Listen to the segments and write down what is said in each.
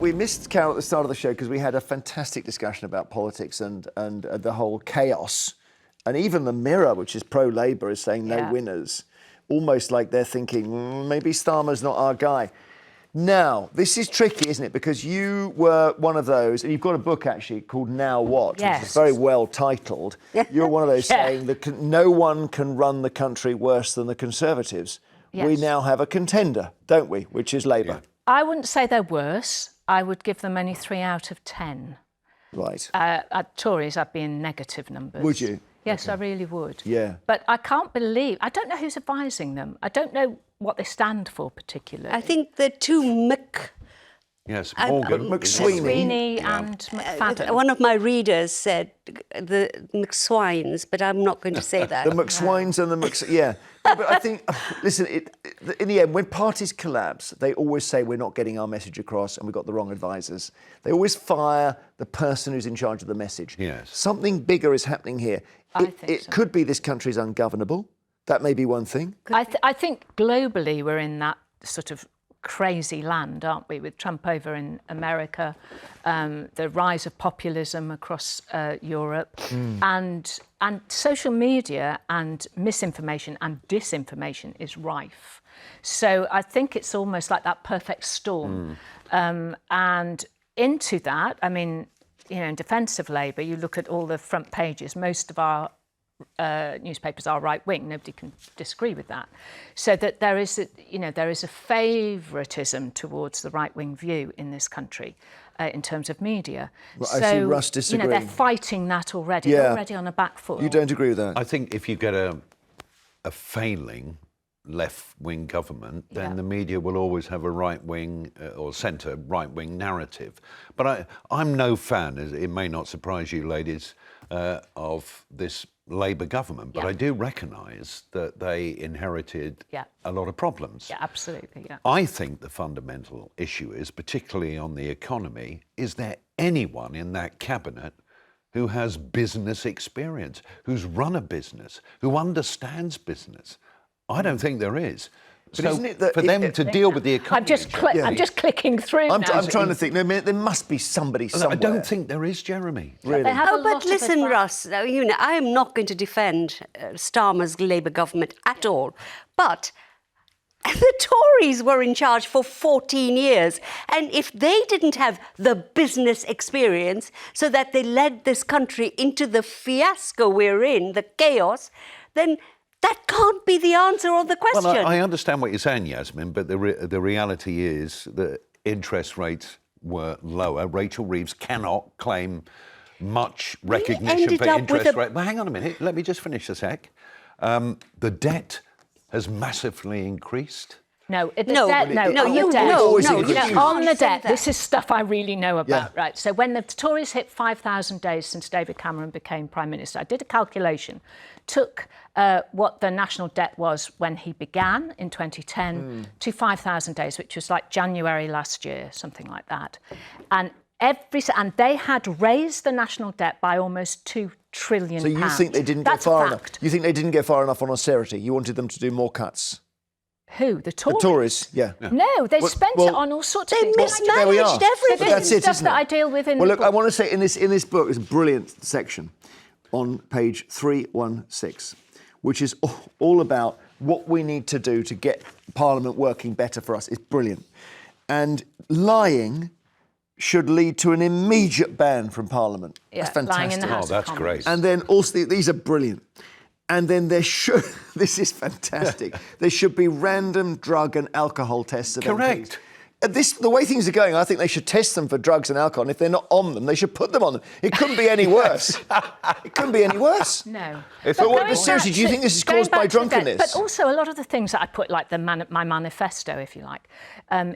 We missed Carol at the start of the show because we had a fantastic discussion about politics and the whole chaos. And even the Mirror, which is pro-Labour, is saying no winners. Almost like they're thinking, maybe Starmer's not our guy. Now, this is tricky, isn't it? Because you were one of those, and you've got a book actually called Now What, which is very well titled. You're one of those saying that no one can run the country worse than the Conservatives. We now have a contender, don't we, which is Labour. I wouldn't say they're worse. I would give them only 3 out of 10. Right. At Tories, I'd be in negative numbers. Would you? Yes, I really would. Yeah. But I can't believe... I don't know who's advising them. I don't know what they stand for particularly. I think the two Yes, Morgan. McSweeney and McFadden. One of my readers said the McSwines, but I'm not going to say that. The McSwines and the Yeah. No, but I think, listen, in the end, when parties collapse, they always say we're not getting our message across and we've got the wrong advisors. They always fire the person who's in charge of the message. Yes. Something bigger is happening here. It could be this country's ungovernable. That may be one thing. I think globally we're in that sort of crazy land, aren't we, with Trump over in America, the rise of populism across Europe, and social media and misinformation and disinformation is rife. So I think it's almost like that perfect storm. And into that, I mean, you know, in defence of Labour, you look at all the front pages, most of our newspapers are right-wing. Nobody can disagree with that. So that there is a favouritism towards the right-wing view in this country in terms of media. Well, so, I see Russ disagreeing. they're fighting that already. They're already on a back foot. You don't agree with that? I think if you get a failing left-wing government, then the media will always have a right-wing or centre right-wing narrative. But I'm no fan, as it may not surprise you, ladies, of this Labour government, but I do recognise that they inherited a lot of problems. Yeah, absolutely, I think the fundamental issue is, particularly on the economy, is there anyone in that cabinet who has business experience, who's run a business, who understands business? I don't think there is. But so isn't it that for them to deal with the economy... I'm just clicking through I'm now. trying to think. No, there must be somebody somewhere. I don't think there is, Jeremy. Really? But listen, Russ, you know, I am not going to defend Starmer's Labour government at all. But the Tories were in charge for 14 years. And if they didn't have the business experience so that they led this country into the fiasco we're in, the chaos, then... that can't be the answer or the question. Well, I understand what you're saying, Yasmin, but the reality is that interest rates were lower. Rachel Reeves cannot claim much recognition for interest rate. But hang on a minute, let me just finish a sec. The debt has massively increased. On the debt, this is stuff I really know about, right? So when the Tories hit 5,000 days since David Cameron became Prime Minister, I did a calculation, took what the national debt was when he began in 2010 to 5,000 days, which was like January last year, something like that. And they had raised the national debt by almost £2 trillion. So you think they didn't get far enough? You think they didn't get far enough on austerity? You wanted them to do more cuts? Who? The Tories? The Tories, yeah. No, they spent it on all sorts of things. They mismanaged everything. But that's it, stuff isn't that it? I deal with in the look, book. I want to say in this book, there's a brilliant section on page 316, which is all about what we need to do to get Parliament working better for us. It's brilliant. And lying should lead to an immediate ban from Parliament. That's fantastic. Lying in the House that's great. And then also, these are brilliant. And then there should, this is fantastic, there should be random drug and alcohol tests of Correct. MPs. The way things are going, I think they should test them for drugs and alcohol, and if they're not on them, they should put them on them. It couldn't be any worse. It couldn't be any worse. No. But seriously, do you think this is caused by drunkenness? But also a lot of the things that I put, like my manifesto, if you like,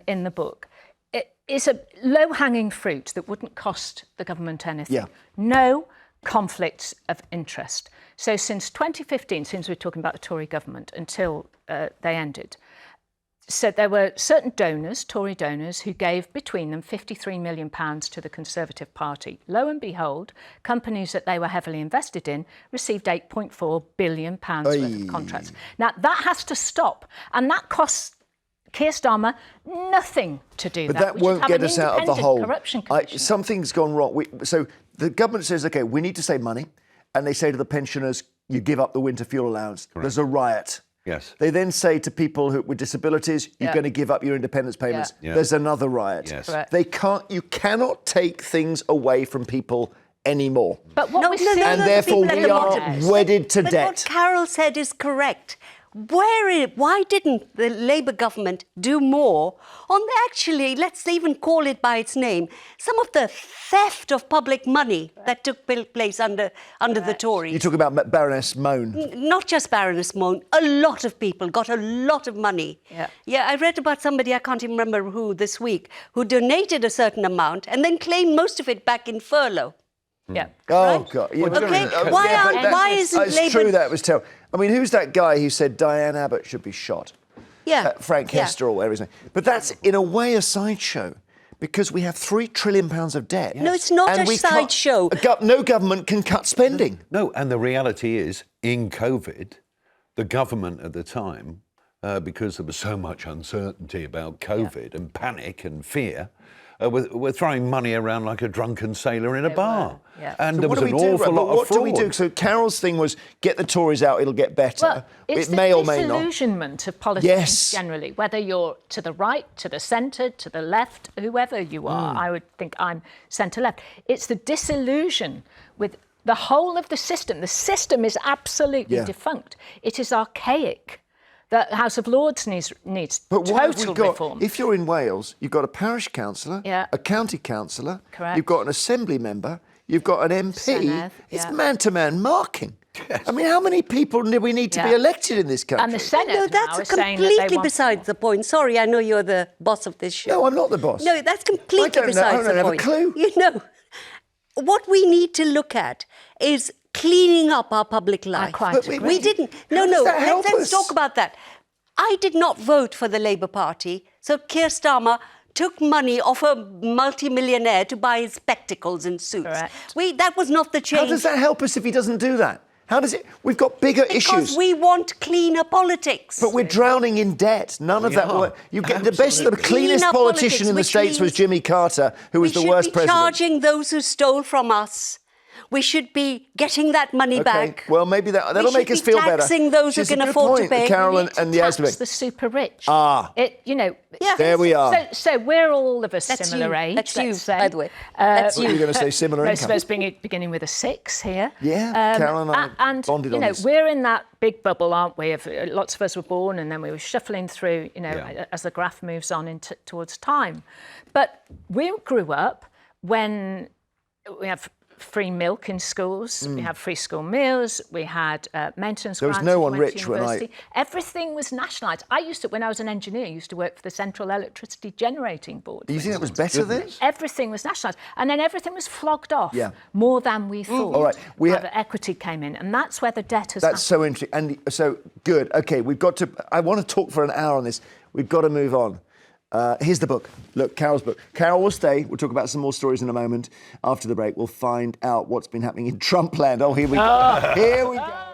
in the book, it is a low-hanging fruit that wouldn't cost the government anything. Yeah. No conflicts of interest. So since 2015, since we're talking about the Tory government, until they ended, so there were certain donors, Tory donors, who gave between them £53 million to the Conservative Party. Lo and behold, companies that they were heavily invested in received £8.4 billion worth of contracts. Now, that has to stop. And that costs Keir Starmer, nothing to do But that. that won't get us out of the hole. Corruption Commission. Something's gone wrong. So the government says, OK, we need to save money. And they say to the pensioners, you give up the winter fuel allowance. Correct. There's a riot. Yes. They then say to people with disabilities, you're going to give up your independence payments. Yeah. Yeah. There's another riot. Yes. Correct. You cannot take things away from people anymore. But what we're seeing, And therefore we are wedded to But debt. what Carol said is correct. Why didn't the Labour government do more on actually, let's even call it by its name, some of the theft of public money that took place under the Tories? You talk about Baroness Moan. Not just Baroness Moan, a lot of people got a lot of money. Yeah, I read about somebody, I can't even remember who this week, who donated a certain amount and then claimed most of it back in furlough. Yeah. Oh, Right? God. Yeah, Okay, why isn't It's Labour... true that was terrible. I mean, who's that guy who said Diane Abbott should be shot? Yeah. Frank Hester or whatever his name. But that's, in a way, a sideshow. Because we have £3 trillion of debt. No, it's not And a we can't- sideshow. No government can cut spending. No, and the reality is, in COVID, the government at the time, because there was so much uncertainty about COVID and panic and fear, were throwing money around like a drunken sailor in a bar. Yeah. And So there what was do an we do? awful lot of What do we fraud. do? So Carol's thing was get the Tories out, it'll get better. Well, it's it the may or may not. disillusionment of politicians Yes. generally, whether you're to the right, to the centre, to the left, whoever you are. I would think I'm centre-left. It's the disillusion with the whole of the system. The system is absolutely defunct. It is archaic. The House of Lords needs But what have we total got? reform. If you're in Wales, you've got a parish councillor, a county councillor, Correct. you've got an assembly member, you've got an MP. Senedd, It's yeah. man-to-man marking. I mean, how many people do we need to be Yeah. elected in this country? And the Senate No, now that's is saying that they completely want besides the point. Sorry, I know you're the boss of this show. No, I'm not the boss. No, that's completely I don't know. besides I don't the have a point. clue. You know, what we need to look at is cleaning up our public life. quite But agree. We didn't. How does that help Let's us? talk about that. I did not vote for the Labour Party, so Keir Starmer took money off a multi-millionaire to buy his spectacles and suits. Correct. That was not the change. How does that help us if he doesn't do that? How does it? We've got bigger Because issues. we want cleaner politics. But we're drowning in debt. None of We that. are. You get the best, the Clean cleanest up politician politics, in the which States was means Jimmy Carter, who was the worst We should be president. charging those who stole from us. We should be getting that money back. Well, maybe that'll make us feel better. We should be taxing those who She's a can good afford to point, pay. Carol We and need to the tax Asbig. the super rich. Yeah. There we are. So we're all of a That's similar you. age. That's you, let's say. by the way. That's What are you going to say? Similar Most income. of us beginning with a 6 here. Yeah, Carol and I and bonded you on know, this. we're in that big bubble, aren't we? Of lots of us were born, and then we were shuffling through. As the graph moves on towards time. But we grew up when we have free milk in schools. We had free school meals. We had maintenance There was grants no if you one went to rich when I- university. Everything was nationalised. When I was an engineer, I used to work for the Central Electricity Generating Board. Do you think that was better then? Everything was nationalised. And then everything was flogged off more than we thought. All right, Private equity came in, and that's where the debt has That's so interesting. And so, good. OK, I want to talk for an hour on this. We've got to move on. Here's the book. Look, Carol's book. Carol will stay. We'll talk about some more stories in a moment. After the break, we'll find out what's been happening in Trumpland. Oh, here we go. Here we go.